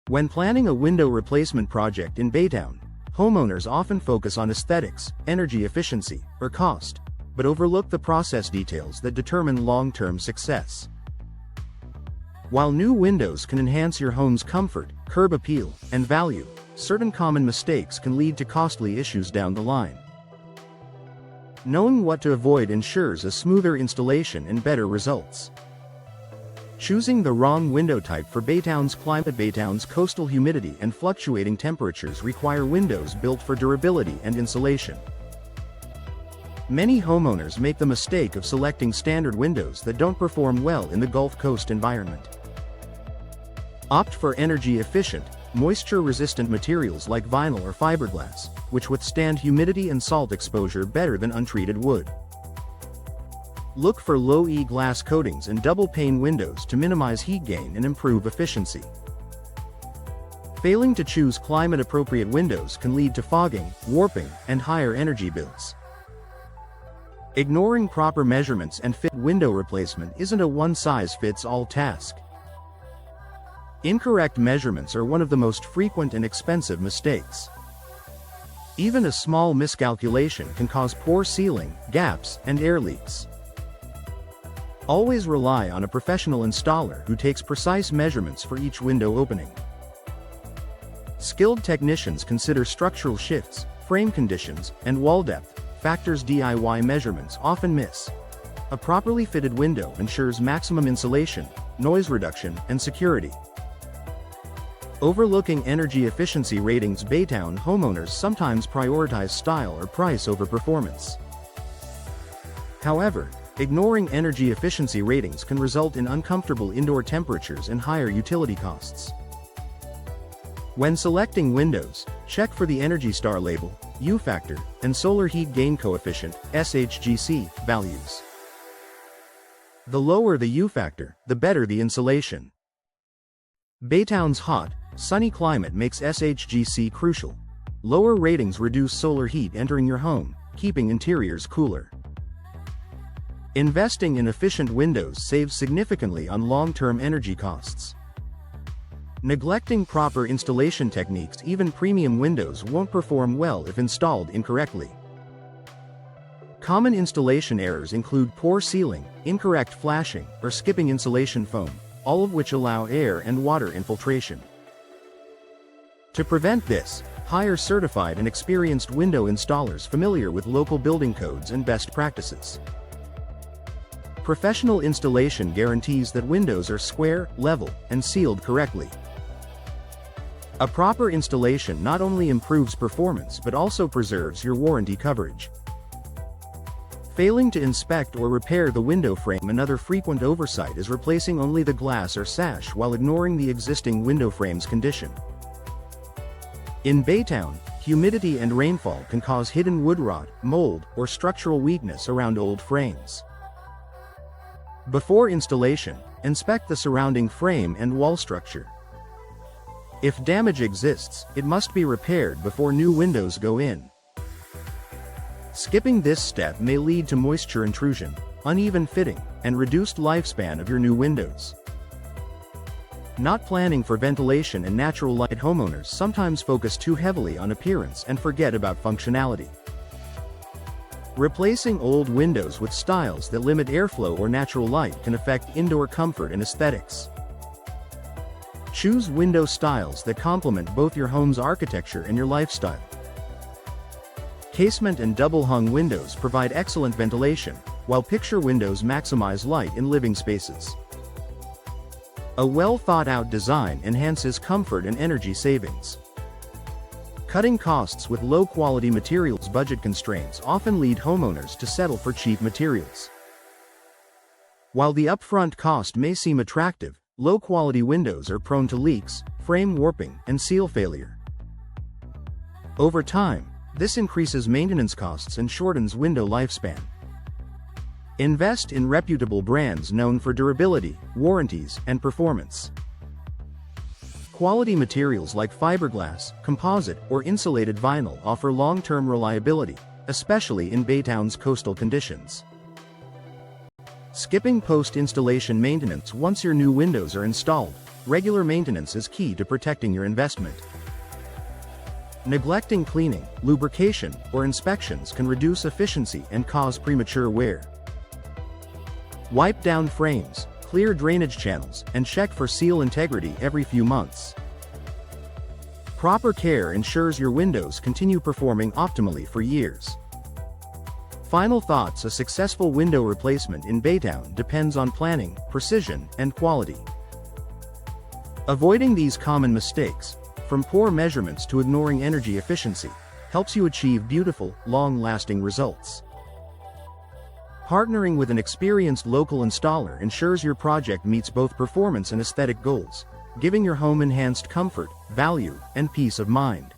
When planning a window replacement project in Baytown, homeowners often focus on aesthetics, energy efficiency, or cost, but overlook the process details that determine long-term success. While new windows can enhance your home's comfort, curb appeal, and value, certain common mistakes can lead to costly issues down the line. Knowing what to avoid ensures a smoother installation and better results. Choosing the wrong window type for Baytown's climate. Baytown's coastal humidity and fluctuating temperatures require windows built for durability and insulation. Many homeowners make the mistake of selecting standard windows that don't perform well in the Gulf Coast environment. Opt for energy-efficient, moisture-resistant materials like vinyl or fiberglass, which withstand humidity and salt exposure better than untreated wood. Look for low-E glass coatings and double-pane windows to minimize heat gain and improve efficiency. Failing to choose climate-appropriate windows can lead to fogging, warping, and higher energy bills. Ignoring proper measurements and fit. Window replacement isn't a one-size-fits-all task. Incorrect measurements are one of the most frequent and expensive mistakes. Even a small miscalculation can cause poor sealing, gaps, and air leaks. Always rely on a professional installer who takes precise measurements for each window opening. Skilled technicians consider structural shifts, frame conditions, and wall depth, factors DIY measurements often miss. A properly fitted window ensures maximum insulation, noise reduction, and security. Overlooking energy efficiency ratings. Baytown homeowners sometimes prioritize style or price over performance. However, ignoring energy efficiency ratings can result in uncomfortable indoor temperatures and higher utility costs. When selecting windows, check for the Energy Star label, U factor, and solar heat gain coefficient, SHGC, values. The lower the U factor, the better the insulation. Baytown's hot, sunny climate makes SHGC crucial. Lower ratings reduce solar heat entering your home, keeping interiors cooler. Investing in efficient windows saves significantly on long-term energy costs. Neglecting proper installation techniques. Even premium windows won't perform well if installed incorrectly. Common installation errors include poor sealing, incorrect flashing, or skipping insulation foam, all of which allow air and water infiltration. To prevent this, hire certified and experienced window installers familiar with local building codes and best practices. Professional installation guarantees that windows are square, level, and sealed correctly. A proper installation not only improves performance but also preserves your warranty coverage. Failing to inspect or repair the window frame. Another frequent oversight is replacing only the glass or sash while ignoring the existing window frame's condition. In Baytown, humidity and rainfall can cause hidden wood rot, mold, or structural weakness around old frames. Before installation, inspect the surrounding frame and wall structure. If damage exists, it must be repaired before new windows go in. Skipping this step may lead to moisture intrusion, uneven fitting, and reduced lifespan of your new windows. Not planning for ventilation and natural light. Homeowners sometimes focus too heavily on appearance and forget about functionality. Replacing old windows with styles that limit airflow or natural light can affect indoor comfort and aesthetics. Choose window styles that complement both your home's architecture and your lifestyle. Casement and double-hung windows provide excellent ventilation, while picture windows maximize light in living spaces. A well-thought-out design enhances comfort and energy savings. Cutting costs with low-quality materials. Budget constraints often lead homeowners to settle for cheap materials. While the upfront cost may seem attractive, low-quality windows are prone to leaks, frame warping, and seal failure. Over time, this increases maintenance costs and shortens window lifespan. Invest in reputable brands known for durability, warranties, and performance. Quality materials like fiberglass, composite, or insulated vinyl offer long-term reliability, especially in Baytown's coastal conditions. Skipping post-installation maintenance. Once your new windows are installed, Regular maintenance is key to protecting your investment. Neglecting cleaning, lubrication, or inspections can reduce efficiency and cause premature wear. Wipe down frames, clear drainage channels, and check for seal integrity every few months. Proper care ensures your windows continue performing optimally for years. Final thoughts: a successful window replacement in Baytown depends on planning, precision, and quality. Avoiding these common mistakes, from poor measurements to ignoring energy efficiency, helps you achieve beautiful, long-lasting results. Partnering with an experienced local installer ensures your project meets both performance and aesthetic goals, giving your home enhanced comfort, value, and peace of mind.